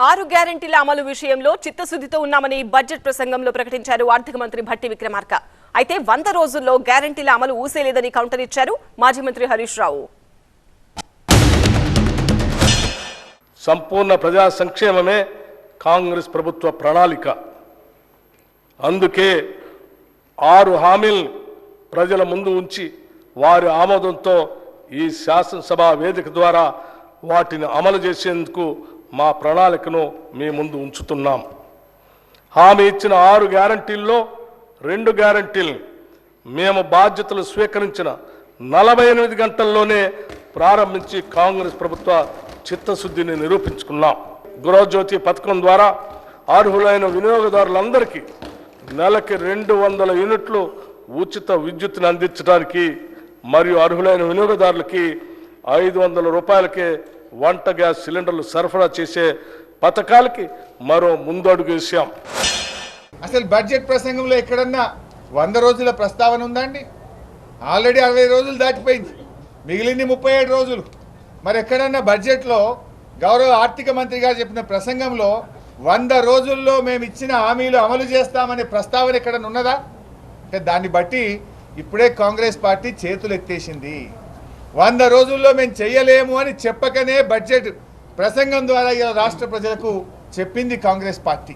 6 గ్యారెంటీల అమలు విషయంలో చిత్తశుద్ధితో ఉన్నామని బడ్జెట్ ప్రసంగంలో ప్రకటించారు ఆర్థిక మంత్రి భట్టి విక్రమార్క. అయితే 100 రోజుల్లో గ్యారెంటీల అమలు ఊసేలేదని కౌంటర్ ఇచ్చారు మాజీ మంత్రి హరీష్ రావు. సంపూర్ణ ప్రజా సంక్షేమమే కాంగ్రెస్ ప్రభుత్వ ప్రణాళిక. అందుకే 6 హామీలు ప్రజల ముందు ఉంచి వారి ఆమోదంతో ఈ శాసనసభ వేదిక ద్వారా వాటిని అమలు చేసేందుకు మా ప్రణాళికను మీ ముందు ఉంచుతున్నాం. హామీ ఇచ్చిన 6 గ్యారంటీల్లో 2 గ్యారంటీలు మేము బాధ్యతలు స్వీకరించిన 48 గంటల్లోనే ప్రారంభించి కాంగ్రెస్ ప్రభుత్వ చిత్తశుద్ధిని నిరూపించుకున్నాం. గృహజ్యోతి పథకం ద్వారా అర్హులైన వినియోగదారులందరికీ నెలకి 200 యూనిట్లు ఉచిత విద్యుత్తును అందించడానికి మరియు అర్హులైన వినియోగదారులకి 500 రూపాయలకే వంట గ్యాస్ సిలిండర్లు సరఫరా చేసే పథకాలకి మరో ముందడుగు వేశాం. అసలు బడ్జెట్ ప్రసంగంలో ఎక్కడన్నా 100 రోజుల ప్రస్తావన ఉందండి? ఆల్రెడీ 60 రోజులు దాటిపోయింది, మిగిలింది 37 రోజులు. మరి ఎక్కడన్నా బడ్జెట్లో గౌరవ ఆర్థిక మంత్రి గారు చెప్పిన ప్రసంగంలో 100 రోజుల్లో మేము ఇచ్చిన హామీలు అమలు చేస్తామనే ప్రస్తావన ఎక్కడన్నా ఉన్నదా? అంటే దాన్ని బట్టి ఇప్పుడే కాంగ్రెస్ పార్టీ చేతులు ఎత్తేసింది. 100 రోజుల్లో మేము చెయ్యలేము అని చెప్పకనే బడ్జెట్ ప్రసంగం ద్వారా ఇలా రాష్ట్ర ప్రజలకు చెప్పింది కాంగ్రెస్ పార్టీ.